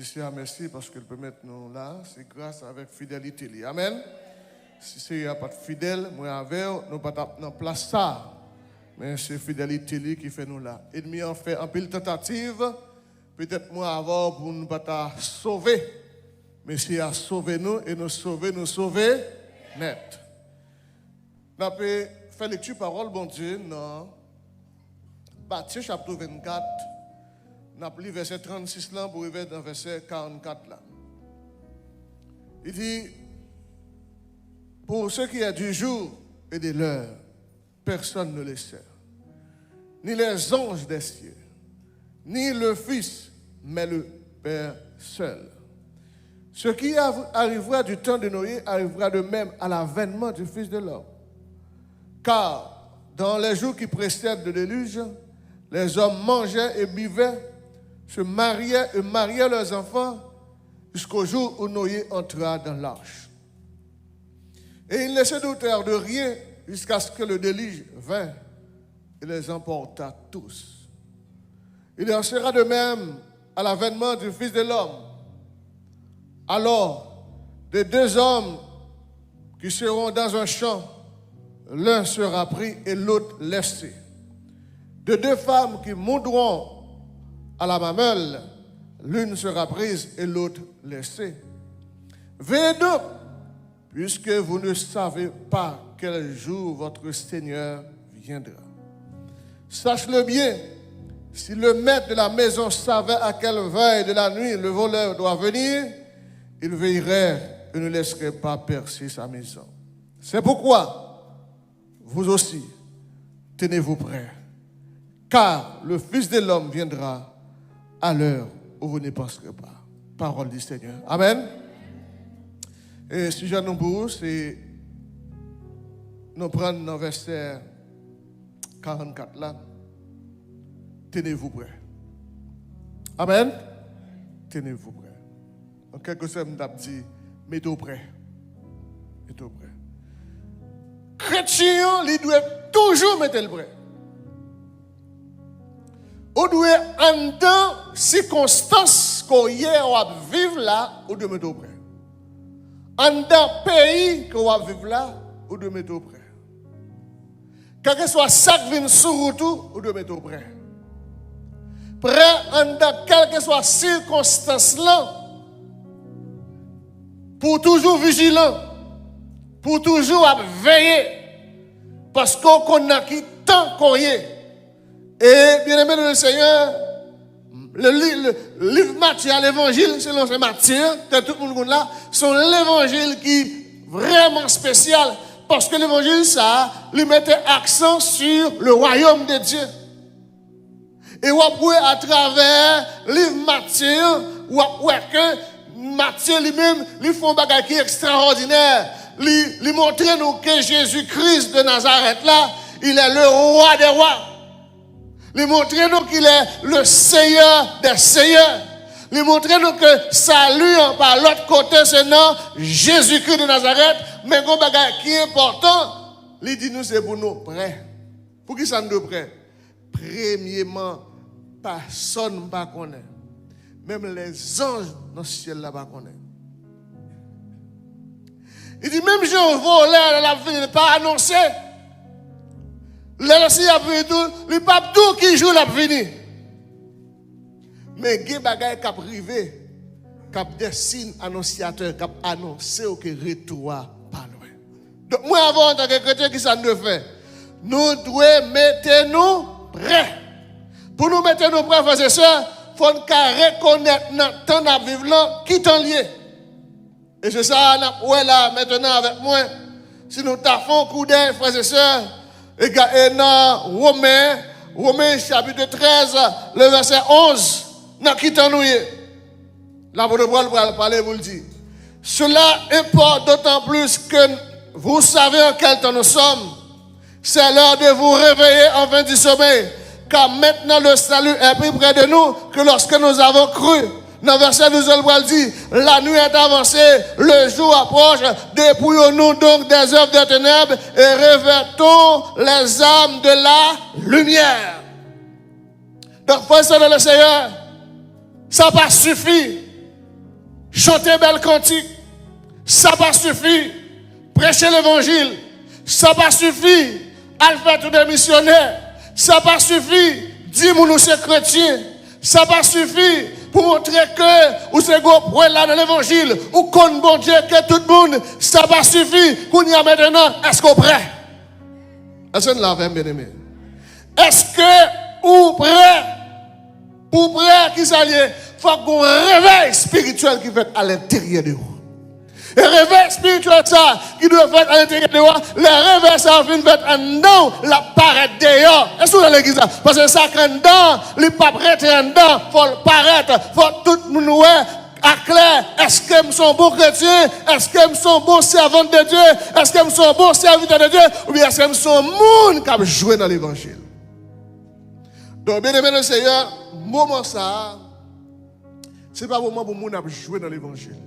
Seigneur, merci parce qu'elle peut mettre nous là. C'est grâce avec fidélité. Amen. Si c'est n'y a pas de fidèle, moi avec nous pas dans place ça. Mais c'est fidélité qui fait nous là. Ennemi en fait un pile tentative. Peut-être moi avant pour nous pas sauver. Mais c'est à sauver nous et nous sauver net. Nous avons fait lecture parole bon Dieu dans Matthieu chapitre 24. Nous avons lu verset 36 là pour arriver dans verset 44 là. Il dit, pour ce qui est du jour et de l'heure, personne ne le sait. Ni les anges des cieux, ni le Fils, mais le Père seul. Ce qui arrivera du temps de Noé arrivera de même à l'avènement du Fils de l'homme. Car dans les jours qui précèdent le déluge, les hommes mangeaient et buvaient, se mariaient et mariaient leurs enfants jusqu'au jour où Noé entra dans l'arche. Et ils ne se doutèrent de rien jusqu'à ce que le déluge vint et les emporta tous. Il en sera de même à l'avènement du Fils de l'homme. Alors, de deux hommes qui seront dans un champ, l'un sera pris et l'autre laissé. De deux femmes qui monteront à la mamelle, l'une sera prise et l'autre laissée. Veillez donc, puisque vous ne savez pas quel jour votre Seigneur viendra. Sache-le bien, si le maître de la maison savait à quelle veille de la nuit le voleur doit venir, il veillerait et ne laisserait pas percer sa maison. C'est pourquoi, vous aussi, tenez-vous prêts, car le Fils de l'homme viendra à l'heure où vous ne penserez pas. Parole du Seigneur. Amen. Et si j'ai nous pour vous, c'est nous prendre dans verset 44 là. Tenez-vous prêts. Amen. Tenez-vous prêts. En quelque sorte, je dit, mettez-vous prêts. Mettez-vous prêts. Chrétien, il doit toujours mettre le prêt. On doit, en dans circonstances qu'on va vivre là, on doit mettre au prêt. En dans pays qu'on va vivre là, on doit mettre au prêt. Quel que soit ça qui vient sur route, on doit mettre au prêt. Prêt en dans quelle que soit circonstance là, pour toujours vigilant, pour toujours veiller, parce qu'on connaît qui tant qu'on y est. Et bien aimé le Seigneur, le livre Matthieu, l'évangile, selon ce Matthieu, tout le monde là, sont l'évangile qui est vraiment spécial. Parce que l'évangile, ça, lui mettait accent sur le royaume de Dieu. Et on peut à travers le livre Matthieu, on peut que Matthieu lui-même, lui font un bagage qui est extraordinaire. Lui montrer nous que Jésus-Christ de Nazareth là, il est le roi des rois. Lui montrer nous qu'il est le Seigneur des seigneurs. Lui montrer nous que salut par l'autre côté, c'est non Jésus-Christ de Nazareth. Mais un bagage qui est important, il dit nous c'est pour nous prêts. Pour qui ça nous prêts? Premièrement, personne ne connaît. Même les anges dans le ciel là ne connaissent. Il dit même Jean voleur la vie n'est pas annoncé. Là aussi a vu tout, le pape tout qui joue la venir. Mais il y a des bagages qui arrivent, qui des signes annonciateurs qui annoncent que le retour pas loin. Donc moi avant en tant que chrétien qui ça nous fait, nous devons mettre nous prêts. Pour nous mettre nous prêts, frères et sœurs, il faut nous reconnaître notre temps à vivre là qui t'en lié. Et c'est ça, ouais là maintenant avec moi. Si nous t'avons un coup d'œil, frères et sœurs, et dans Romains chapitre 13, le verset 11, dans qui t'en nous est. L'apôtre Paul va parler, vous le dit. Cela importe d'autant plus que vous savez en quel temps nous sommes. C'est l'heure de vous réveiller en fin du sommeil. Car maintenant le salut est plus près de nous que lorsque nous avons cru. Dans le verset 12, il dit, la nuit est avancée, le jour approche, dépouillons-nous donc des œuvres des ténèbres et revêtons les âmes de la lumière. Donc, frères et sœurs dans le Seigneur, ça n'a pas suffi chanter belle cantique, ça pas suffit. Prêcher l'évangile, ça pas suffit. À faire tout des missionnaires, ça pas suffit. Dis-moi nous c'est chrétiens, ça pas suffit pour montrer que ou c'est gros pour là dans l'évangile ou qu'on bon Dieu que tout le monde, ça pas suffit. Qu'on y a maintenant, est-ce qu'on prêt? Est-ce qu'on l'a bien aimé? Est-ce que ou prêt? Pour prêt qui s'allie, faut qu'on réveil spirituel qui fait à l'intérieur de vous. Le réveil spirituel ça qui doit faire à l'intérieur de vous, le réveil ça vient faire en dedans, la paraître dehors. Est-ce que vous dans l'église là? Parce que ça quand dedans, les pas prêter en dedans, faut le paraître, faut tout le monde à clair. Est-ce que nous sommes bons chrétiens? Est-ce que nous sommes bons servants de Dieu? Est-ce que nous sommes bons serviteurs de Dieu? Ou bien est-ce que nous sommes monde qui a joué dans l'évangile? Donc, bien aimé le Seigneur, moment ça, ce n'est pas moment pour nous jouer dans l'évangile.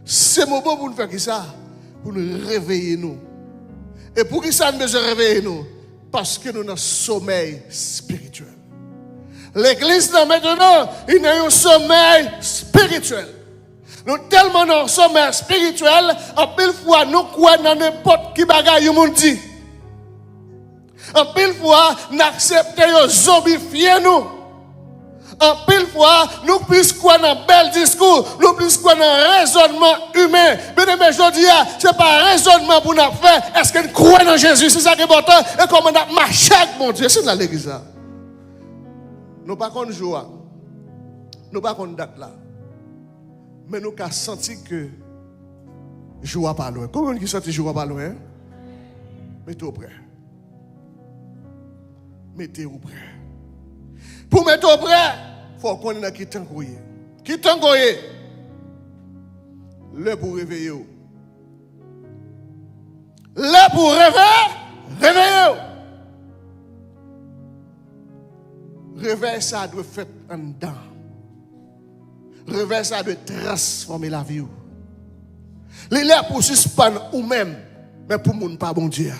C'est le moment pour nous faire ça, pour nous réveiller nous. Et pour qui ça nous besoin de réveiller nous? Parce que nous avons un sommeil spirituel. L'église maintenant, il a un sommeil spirituel. Nous tellement dans un sommeil spirituel, en pile fois nous croyons dans n'importe qui bagaille nous dit. En pile fois, nous acceptons zombifier nous. En pile fois, nous plus quoi dans bel discours, nous plus quoi dans raisonnement humain. Mais je dis, ce n'est pas un raisonnement pour nous faire. Est-ce que nous croyons dans Jésus? C'est ça qui est important. Et comment nous marchons avec mon Dieu? C'est dans l'église là. Nous pas qu'on joue, nous pas qu'on date là. Mais nous avons senti que joue pas loin. Comment qui senti joue pas loin? Mettez-vous prêt. Mettez-vous prêt. Pour mettre au prêt, il faut qu'on ait qui t'encoyer. Qui t'encoyer? Le pour réveiller. Le pour réveiller. Réveil, ça doit faire en dedans. Réveil, ça doit transformer la vie. Il est pour suspendre ou même, mais pour ne pas bon Dieu.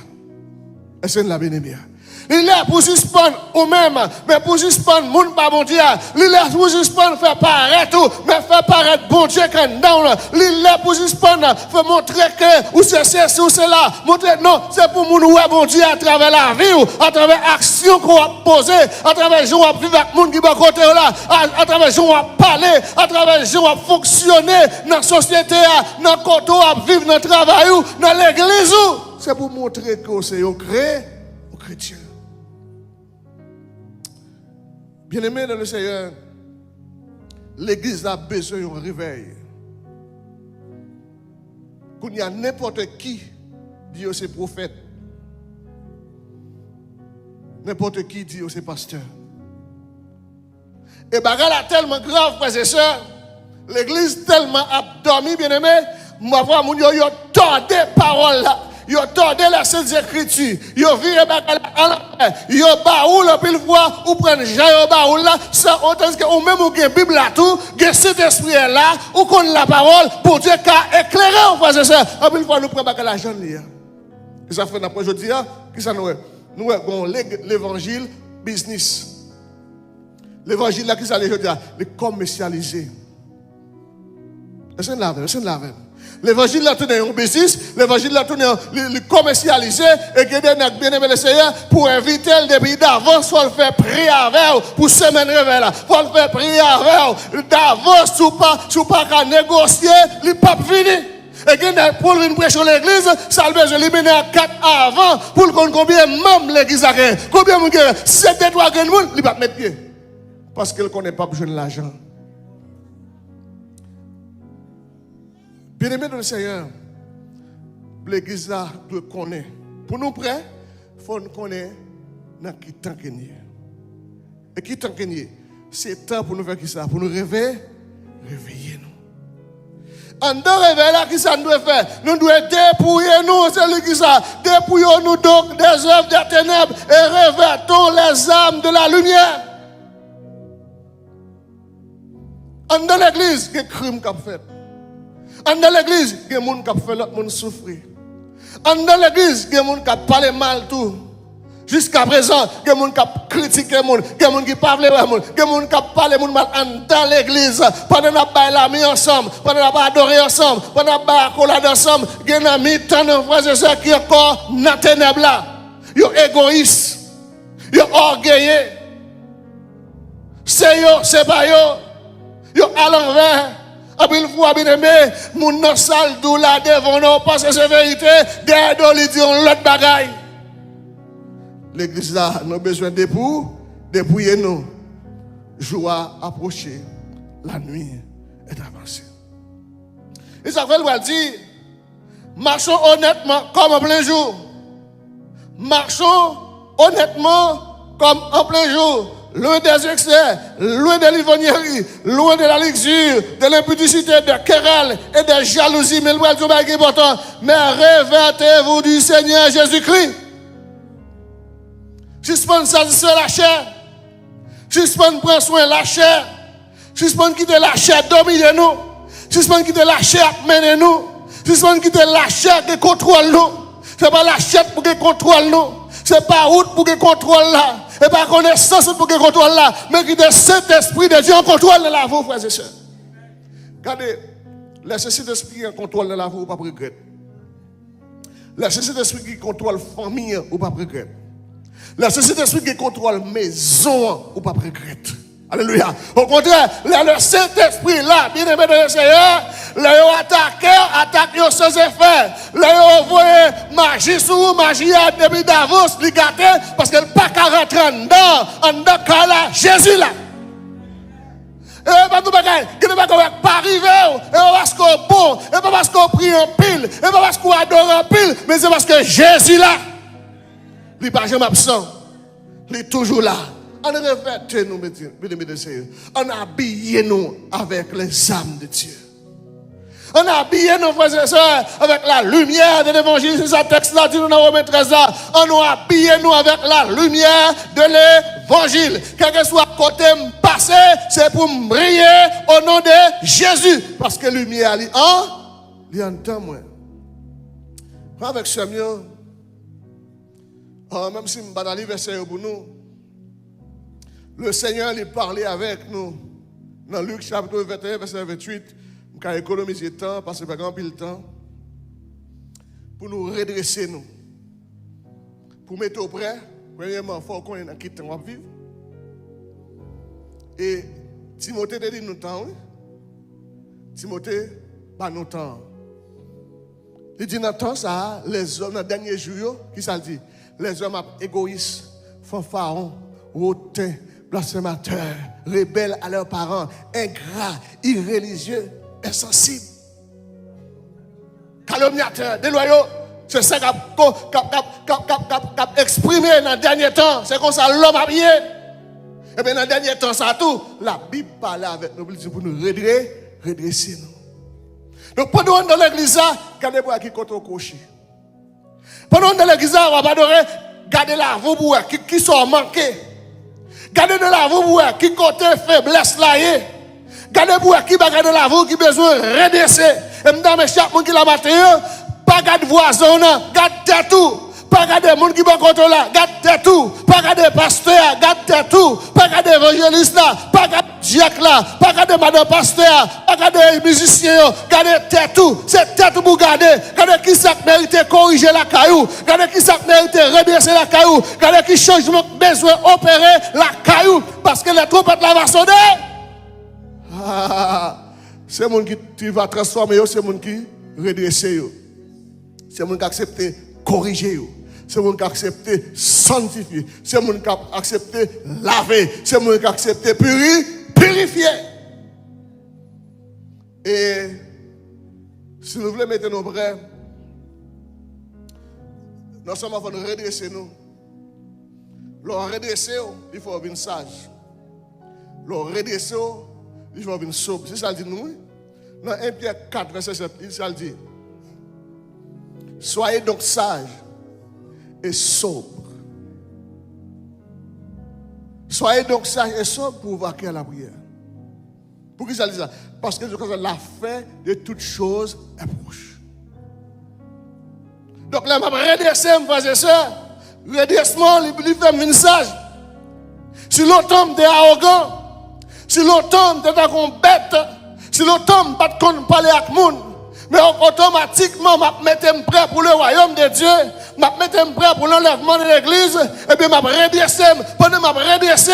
Est-ce que la bien-aimée? Il est pour suspendre ou même, mais pour suspendre moun pas bon Dieu. Il est pour suspendre faire paraître tout, mais faire paraître bon Dieu quand down. Il est pour suspendre faire montrer que ou c'est ceci ou c'est là. Montrer non, c'est pour moun ouais bon Dieu à travers la vie, à travers l'action qu'on a posée, à travers les gens qui vivent avec moun qui va côté là, à travers les gens qui ont parlé, à travers les gens qui ont fonctionné dans la société, dans le côté à vivre dans le travail, dans l'église. C'est pour montrer que c'est un chrétien. Bien-aimé dans le Seigneur, l'église a besoin d'un réveil. Quand il y a n'importe qui dit que c'est prophète, n'importe qui dit que c'est pasteur. Et bagarre là tellement grave, frères et sœurs, l'église tellement abdormi, bien-aimé, moi voir mon yo tordé paroles là. Yo tordé les saintes écritures, yo viré bagarre à l'envers, yo baoul pile fois ou prendre Jean yo baoul là, ça autant que ou même ou gen Bible là tout, gen cet esprit là, ou connaît la parole pour Dieu qu'a éclairé en face de ça. En pile fois nous prend bagarre la jeune là. Et ça fait après aujourd'hui qui ça nous avons l'évangile business. L'évangile là qui ça les aujourd'hui le commercialiser. C'est une lave. L'évangile là tourne en business, l'évangile là tourne le commercialiser et que des bien aimé le Seigneur pour inviter le depuis d'avance, faut le faire prier avec pour semaine réveil là, faut le faire prier avec d'avance sous pas qu'à négocier, il pas fini. Et que pour une prêcher l'église, ça a besoin de l'éliminer à 4 avant pour combien même l'église a gagné. Combien de gens, 7 étoiles de monde, il va mettre pied. Parce qu'il ne connaît pas besoin de l'argent. Bien-aimé dans le Seigneur, l'église là doit connaître. Pour nous prêts, il faut nous connaître dans qui temps qu'il y a. Et qui temps qu'il y a, c'est temps pour nous faire qui ça? Pour nous réveiller nous. En deux réveil là, qui ça nous doit faire? Nous devons dépouiller nous, c'est lui qui ça. Dépouillons nous donc des œuvres des ténèbres et revêtons les âmes de la lumière. En dans l'église, il y a des crimes qu'on fait. En dans l'église, il y a des gens qui ont fait l'autre monde souffrir. En dans l'église, il y a des gens qui ont parlé mal tout. Jusqu'à présent, il y a des gens qui critiquent les gens, il y a des gens qui parlent les gens, il y a des gens qui parlent les gens dans l'église. Pendant qu'on a l'ami ensemble, pendant qu'on a adoré ensemble, pendant qu'on a accolade ensemble, il y a des amis, tant de frères et sœurs qui sont encore dans les ténèbres là. Ils sont égoïstes, ils sont orgueilleux. C'est eux, c'est pas eux. Ils sont à l'envers. Après une fois, bien aimé, mon nom sale d'où là devant nous, parce que c'est vérité, derrière nous, ils disent l'autre bagaille. L'église là, nous avons besoin dépouiller nous. Jour approcher, la nuit est avancée. Et ça fait le dire, marchons honnêtement comme en plein jour. Marchons honnêtement comme en plein jour. Loin des excès, loin de l'ivrognerie, loin de la luxure, de l'impudicité, de querelles et de jalousie. Mais le est important. Mais revêtez-vous du Seigneur Jésus-Christ. Suspend satisfaire la chair. Suspend prendre soin de la chair. Suspend quitter la chair dominer nous. Suspend quitter la chair mener nous. Suspend quitter la chair qui contrôle nous. C'est pas la chair pour qu'elle contrôle nous. C'est pas route pour qu'elle contrôle là. Et pas connaissance pour qu'elle contrôle là. Mais qui est Saint-Esprit de Dieu en contrôle de la vie, frères et sœurs. Regardez, laissez cet esprit en contrôle de la vie ou pas regretter. Laissez cet esprit qui contrôle famille ou pas regretter. Laissez cet esprit qui contrôle maison ou pas regretter. Alléluia. Au contraire, le Saint-Esprit là, bien aimé de le Seigneur, là, attaque sans effet. Là, vous voyez, magie sur magie depuis Davos, li gâté, parce qu'elle pas qu'à rentrer en dedans, là, Jésus là. Et pas nous bagaille, qui ne va pas arriver, et pas parce qu'on bon, et pas parce qu'on prie en pile, et pas parce qu'on adore en pile, mais c'est parce que Jésus là, il n'est pas jamais absent, il est toujours là. On revêt nous, on habille nous avec les âmes de Dieu. On habille nous, frères et sœurs, avec la lumière de l'évangile. C'est ça, texte là, dit nous dans Romains 13 là. On habille nous avec la lumière de l'évangile. Quel que soit côté passé, c'est pour me briller au nom de Jésus. Parce que lumière, il entend moi. Avec ce mieux, même si je ne pas l'anniversaire pour nous, le Seigneur lui parlait avec nous dans Luc chapitre 21, verset 28. Je vais économiser le temps, parce que pas grand pile temps, pour nous redresser nous. Pour mettre au près, premièrement, il faut qu'on ait dans quel temps on va vivre. Et Timothée te dit nous temps, oui. Timothée, pas nous temps. Il dit dans le temps, ça, les hommes, dans les derniers jours, qui ça dit? Les hommes égoïstes, fanfarons, hautains, blasphémateurs, rebelles à leurs parents, ingrats, irréligieux, insensibles, calomniateurs, déloyaux. C'est ça qu'a exprimé dans le dernier temps. C'est comme ça l'homme habillé. Et bien dans le dernier temps, ça tout, la Bible parle avec nous pour nous redresser nous. Donc pendant dans l'église, regardez pour qui contre cocher. Pendant dans l'église, on va adorer, gardez la vous pour qui sont manqués. Gardez de la vous pour qui côté faiblesse là. Gardez pour qui va garder la vous qui besoin redresser. Et madame chaque monde qui la maté, pas garder voisin, garde tout. Pas garder monde qui va contrôler là, garde tout. Pas garder pasteur, garde tout. Pas garder évangéliste là, pas garder diacre là, pas garder madame pasteur, pas garder musicien, garder tout. C'est tête pour garder. Gardez qui ça mérite corriger la caillou. Gardez qui ça mérite redresser la caillou. Gardez qui changement besoin opérer la caillou parce que la trompette là va sonner. C'est monde qui va transformer, c'est monde qui redresser. C'est monde qui accepte corriger. C'est monde qui accepte sanctifier. C'est monde qui accepte laver. C'est monde qui accepte purifier. Et si nous voulons mettre nos bras, nous sommes en train de redresser nous. Leur redresser, il faut être sage. Leur redresser, il faut être sobre. C'est ça le dit nous. Dans 1 Pierre 4, verset 7, il ça le dit. Soyez donc sages et sobres. Soyez donc sages et sobres pour vaquer à la prière. Pour qui ça dit ça? Parce que la fin de toutes choses est proche. Donc là, je vais redresser, mes frères et sœurs, redressement, il fait un sage. Si l'automne est arrogant, si l'automne est un bête, si l'automne ne peut pas parler avec le monde, mais automatiquement, je me prêt pour le royaume de Dieu, je me prêt pour l'enlèvement de l'église, et bien je redresse, pendant que je redresse,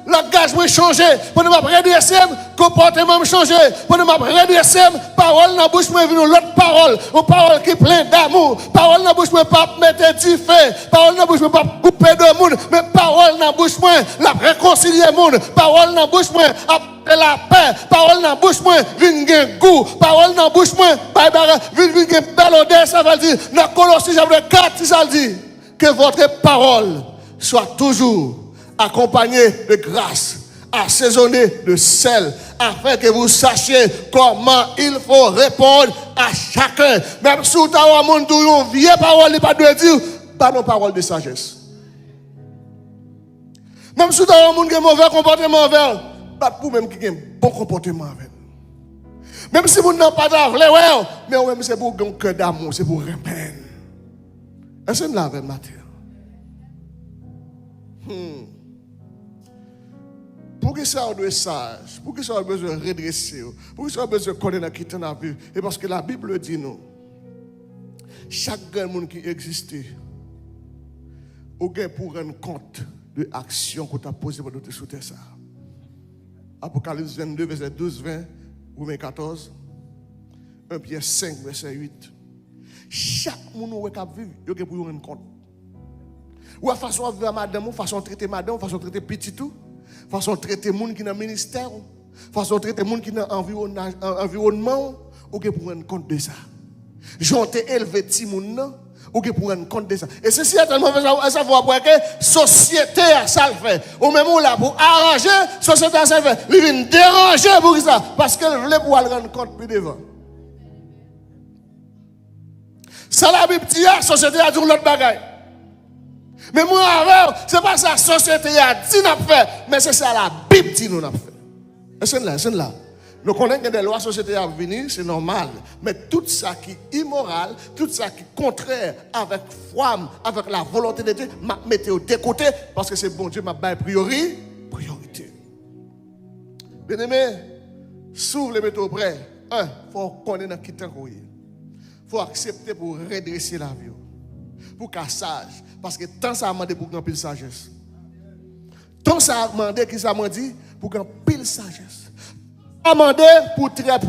l'engagement changé, pendant que je redresse, le comportement changé, pendant que je redresse, parole dans la bouche, je viens l'autre parole, une parole qui est pleine d'amour, parole dans la bouche, je ne peux pas mettre du feu, parole dans la bouche, je ne peux pas couper de monde, mais parole dans la bouche, la réconcilier le monde, parole dans la bouche, la paix, parole dans la bouche, vient un goût, parole dans la bouche, vient une belle odeur, ça veut dire, dans Colossiens chapitre 4, ça veut dire, que votre parole soit toujours accompagnée de grâce, assaisonnée de sel, afin que vous sachiez comment il faut répondre à chacun. Même si vous avez un monde où une vieille parole, il n'est pas de dire, pas nos paroles de sagesse. Même si vous avez un monde qui a un mauvais comportement envers, pas pour même qui a un bon comportement avec. Même si vous n'avez pas d'avle, mais même c'est pour un cœur d'amour, c'est pour repeindre. Est-ce que vous l'avez matin? Pour que ça soit sage, pour que ça soit besoin de redresser, pour que ça soit besoin de connaître qui est dans la vie, et parce que la Bible dit nous, chaque monde qui existe, au gain pour rendre compte de l'action qu'on t'a posée pour te soutenir ça. Apocalypse 22, verset 12, 20, Romains 14, 1 Pierre 5, verset 8. Chaque monde qui vit, il y a pour rendre compte. Ou à façon de vivre madame, façon de traiter madame, façon de traiter petit tout, façon de traiter les gens qui sont dans le ministère, façon de traiter les gens qui sont dans l'environnement, ou pour rendre compte de ça. J'en ai élevé petit monde, ou pour rendre compte de ça. Et ceci est tellement fait ça faut après que société ça le fait. Ou même là pour arranger, société ça le fait. Il vient déranger pour ça parce qu'elle voulait pouvoir le rendre compte plus devant. Ça la Bible dit, la société a dit l'autre bagaille. Mais moi avant, c'est pas ça la société a dit n'a fait, mais c'est ça la Bible dit nous n'a fait. C'est là. Nous connaissons que des lois société à venir, c'est normal. Mais tout ça qui est immoral, tout ça qui est contraire avec foi, avec la volonté de Dieu, m'a mettez au côté parce que c'est bon Dieu m'a bail priorité. Bien aimé, s'ouvre les métaux près. Il faut connaître dans qui temps qu'on est. Il faut accepter pour redresser la vie. Pour qu'à sage. Parce que tant ça a demandé pour qu'on pile sagesse. Tant ça a demandé qui ça m'a dit pour qu'on pile sagesse. Demandé pour très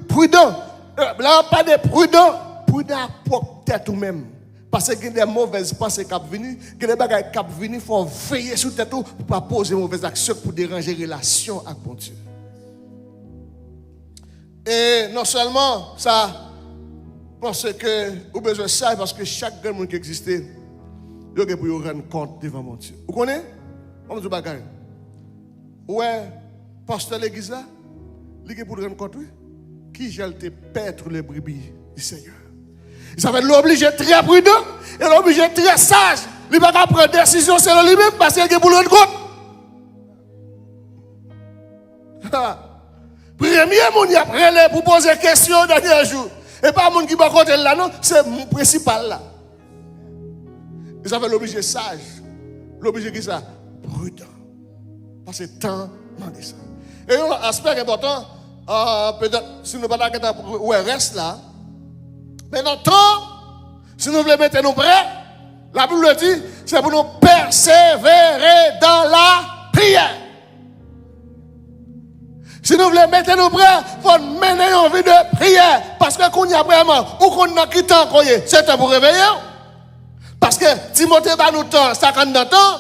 prudent. Là, pas de prudent pour tête ou même. Parce qu'il y a des mauvaises pensées qui viennent, que des bagages qui viennent, il faut veiller sur tête pour ne pas poser mauvaises actions pour déranger les relations avec mon Dieu. Et non seulement ça, parce que vous avez besoin de ça, parce que chaque monde qui existait, il y a pour rendre compte devant mon Dieu. Vous connaissez? On dit bagages. Ouais, pasteur l'église là. Il pour rendre compte, qui gèle te perdre les brebis du Seigneur. Il s'appelle l'obligé très prudent et l'obligé très sage. Il ne va pas prendre décision selon lui-même parce qu'il est pour le rendre compte. Premier monde qui a pris pour poser question dernier jour. Et pas monde qui va compter là, non, c'est mon principal là. Il s'appelle l'obligé sage. L'obligé qui ça? Prudent. Parce que temps demande ça. Et un aspect important, peut-être, si nous ne parlons pas où reste là, mais notre temps, si nous voulons mettre nous prêts, la Bible dit, c'est pour nous persévérer dans la prière. Si nous voulons mettre nous prêts, il faut mener une vie de prière. Parce que qu'on y a vraiment, ou qu'on a quitté encore, c'est temps pour réveiller. Parce que Timothée va nous temps, 50 ans,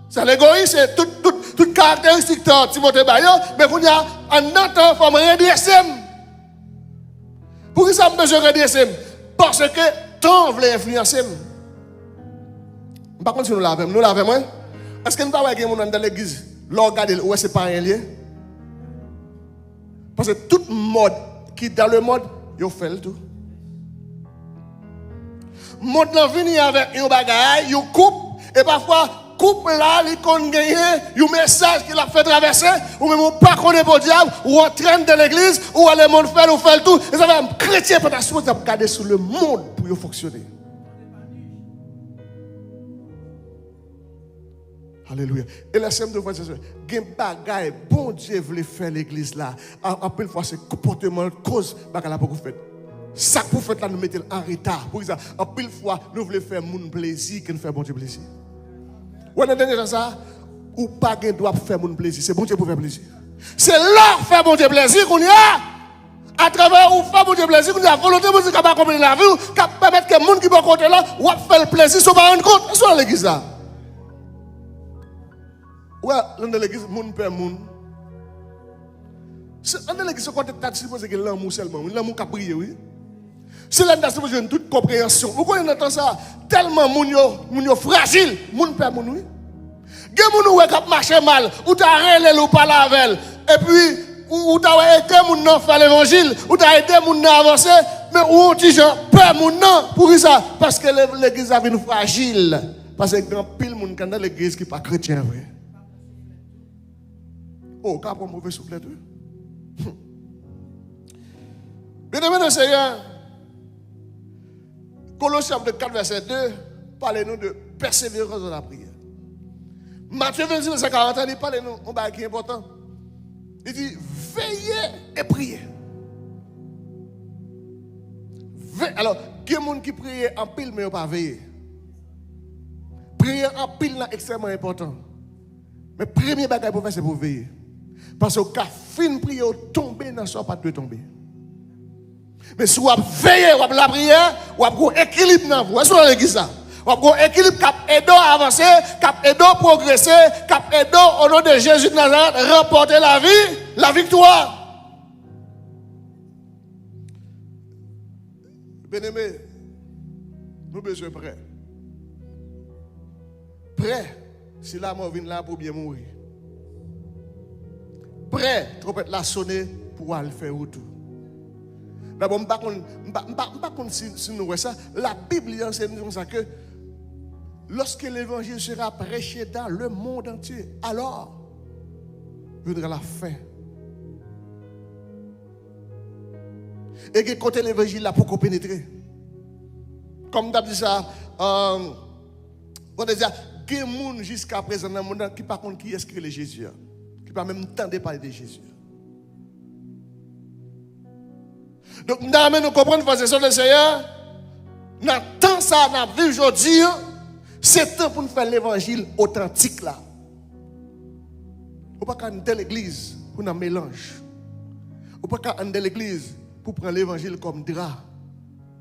c'est l'égoïsme, c'est toute caractéristique de Timothée Bayo, mais qu'on y a un temps, il faut me redresser. Pour qui ça me besoin de redresser? Parce que temps voulait influencer. Par contre, si nous l'avons, est-ce que nous ne pouvons pas avoir dans l'église, là, regardez, où est-ce que c'est pas un lien? Parce que tout mode qui est dans le mode, il fait le tout. Le monde vient avec un bagage, il coupe, et parfois, coupe là, il compte gagner, il y a un message qu'il a fait traverser, ou même pas qu'on est pour le diable, ou on traîne de l'église, ou le monde fait, ou fait le tout. Et ça va un chrétien pour garder sur le monde pour fonctionner. Alléluia. Et la semaine de fois, c'est ça. Il y a des bagailles, bon Dieu voulait faire l'église là. Après, une fois, c'est comportement, cause, bagaille pour vous faire. Ça pour faire là, nous mettons en retard. Pour ça, après, une fois, nous voulons faire mon plaisir, qu'on fait bon Dieu plaisir. Ou on a déjà ça, ou pas qu'on doit faire mon plaisir. C'est bon Dieu pour faire plaisir. C'est là faire bon Dieu plaisir qu'on y a. À travers ou faire bon Dieu plaisir, qu'on y a volonté pour dire qu'on va accomplir la vie, qu'on permettre que les gens qui vont compter là, ou faire le plaisir, sans pas rendre compte. C'est sur l'église là. Ouais, dans l'église, moun père moun. Dans l'église, quand tu as supposé que l'amour seulement, l'amour qui a prié, oui. C'est là que tu as supposé une toute compréhension. Vous connaissez ça? Tellement moun yo fragile, moun père moun, oui. Gen moun ou qui marche mal, ou tu as relé ou pas la avec. Et puis, ou tu as aidé moun nan faire l'évangile, ou tu as aidé moun nan avancer, mais ou on dit genre, père moun nan, pour ça, parce que l'église a une fragile. Parce que grand pile moun dans l'église qui n'est pas chrétien, vrai. Oh, quand on mauvais souffle de bien aimé dans le Seigneur, Colossiens 4, verset 2, parlez-nous de persévérance dans la prière. Matthieu 26, verset 40, il parle-nous d'un bagage qui est important. Il dit, veillez et priez. Alors, il y a des gens qui prient en pile, mais ils ne pas veiller. Prier en pile est extrêmement important. Mais le premier bagage pour faire, c'est pour veiller. Parce que quand fin prier, tomber dans ce pas de tomber. Mais si vous veillez, vous avez la prière, vous avez un équilibre dans vous. Est-ce que vous avez ça? Vous avez un équilibre qui aide à avancer, qui aide à progresser, qui aide au nom de Jésus de Nazareth à remporter la vie, la victoire. Bien-aimés, nous avons besoin de prêt. Prêt, si la mort vient là pour bien mourir. Prêt, trompette la sonner pour aller faire retour. D'abord, je ne sais pas si nous voyons ça. La Bible enseigne que lorsque l'évangile sera prêché dans le monde entier, alors viendra la fin. Et que côté l'évangile là pour pénétrer. Comme tu as dit ça, on a dit, il y a des gens jusqu'à présent dans le monde qui ne savent pas qui est-ce que Jésus. Qui ne même entendre parler de Jésus. Donc, nous comprenons, frères et sœurs, le Seigneur, dans le temps ça, dans la vie aujourd'hui, c'est temps pour nous faire l'évangile authentique là. On ne peut pas entrer l'église pour un mélange. On ne peut pas entrer l'église pour prendre l'évangile comme drap,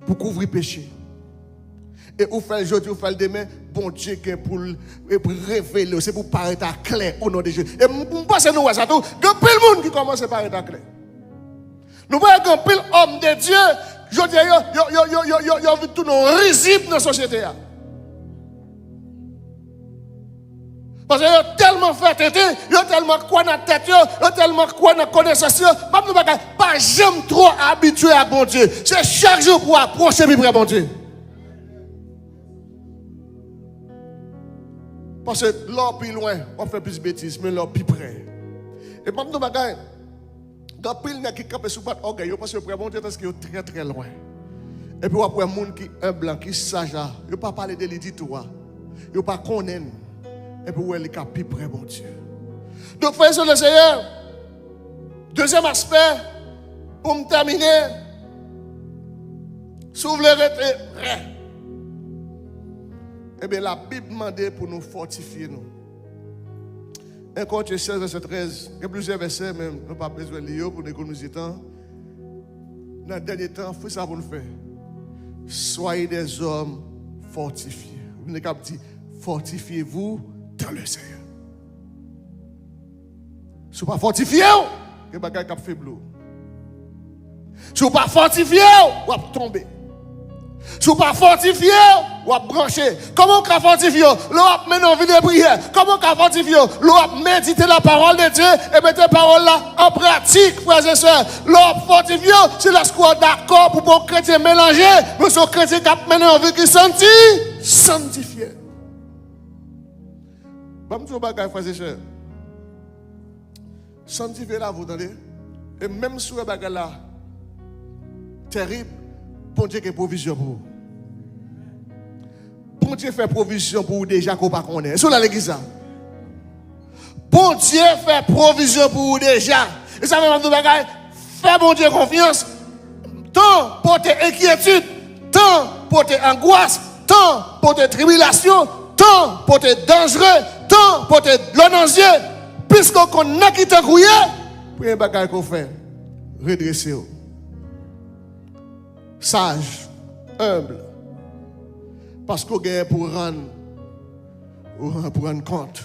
pour couvrir péché. Et vous faites aujourd'hui, vous faites demain, bon Dieu qui est pour révéler, c'est pour paraître clair au nom de Jésus. Et nous pensons nous ça tout, il y a plein de monde qui commence à paraître clair. Nous voyons qu'un pile homme de Dieu, je dis, il y a vu tout nos risibles dans la société. Parce qu'il y a tellement fait tête, il y a tellement quoi dans la tête, il y a tellement quoi dans la connaissance, pas jamais trop habitué à bon Dieu. C'est chaque jour pour approcher plus près bon Dieu. Parce que l'or plus loin, on fait plus de bêtises, mais l'or plus près. Et pas de bagaille. Quand pile qui campe sous pas orgueil, parce que près bon Dieu parce qu'il est très très loin. Et puis après un monde qui est blanc, qui sage là, il pas parler de l'éditoire. Il pas connaître. Et puis il est plus près bon Dieu. Donc frères et le Seigneur, deuxième aspect pour me terminer, s'ouvre le prêt. Eh bien, la Bible demande pour nous fortifier. 1 Corinthiens 16, verset 13. Il y a plusieurs versets, mais nous n'avons pas besoin de lire pour économiser le temps. Dans le dernier temps, il faut ça pour nous faire. Soyez des hommes fortifiés. Vous n'avez qu'à dire, fortifiez-vous dans le Seigneur. Si vous ne pas fortifié, vous n'avez pas faible. Si vous ne pas fortifié, vous allez tomber. Si vous ne pas fortifié, vous allez brancher. Comment vous fortifier? Vous allez mener en vie de prière. Comment vous fortifier? Vous allez méditer la parole de Dieu et mettre la parole là en pratique, frères et sœurs. Vous allez fortifier, c'est lorsque vous êtes d'accord pour vos chrétiens mélanger, mais ce chrétien qui a mené en vie qui sanctifié. Je vais vous dire, frères et sœurs. Sanctifier là, vous entendez? Et même si vous avez là, terrible, bon Dieu qui a provision pour vous. Bon Dieu fait provision pour vous déjà qu'on ne pas connaît. Est-ce que l'église ça? Bon Dieu fait provision pour vous déjà. Et ça veut dire fais bon Dieu confiance. Tant pour tes inquiétudes, tant pour tes angoisses, tant pour tes tribulations, tant pour tes dangereux, tant pour tes lonanziers, puisqu'on a qui t'a couillé, pour un bagage qu'on fait, redresser. Sage, humble, parce qu'on gagne pour rendre compte.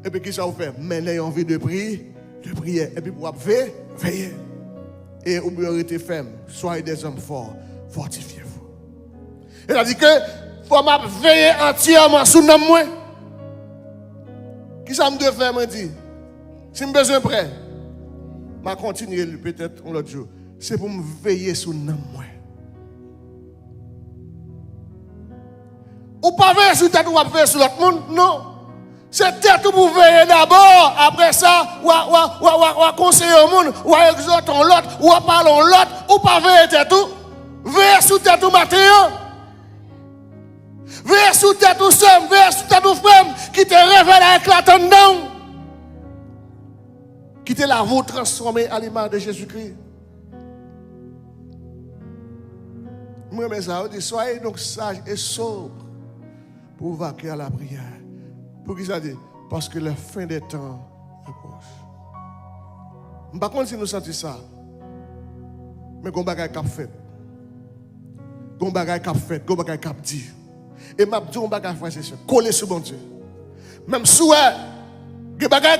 Et puis, qu'est-ce que vous faites? Mais ayant envie de prier, et puis pour veiller. Et vous été ferme. Soyez des hommes forts. Fortifiez-vous. Il a dit que faut veiller entièrement sous nom moi. Qui ça me doit faire, me dit? Si je besoin prêt, je continuer peut-être un autre jour. C'est pour me veiller sous nom moi. Ou pas veiller sur tête ou pas veiller sur l'autre monde? Non. C'est tête pour veiller d'abord. Après ça, ou conseiller au monde, ou exhorter l'autre, ou parler l'autre, ou pas veiller tête tout. Veiller sur tête ou matin. Veiller sur tête ou somme, veiller sur tête ou frère, qui te révèle avec la tendance. Qui te la vous transformer à l'image de Jésus-Christ. Moi, mes amis, soyez donc sages et sobres pour vaquer à la prière. Pour qui ça dit? Parce que la fin des temps est proche. Par contre, si nous sentons ça, mais qu'on bagaille cap fait. Qu'on bagaille cap fait, qu'on bagaille cap dit. Et m'a dit on bagaille frère c'est sûr, coller sur bon Dieu. Même souhait, que bagaille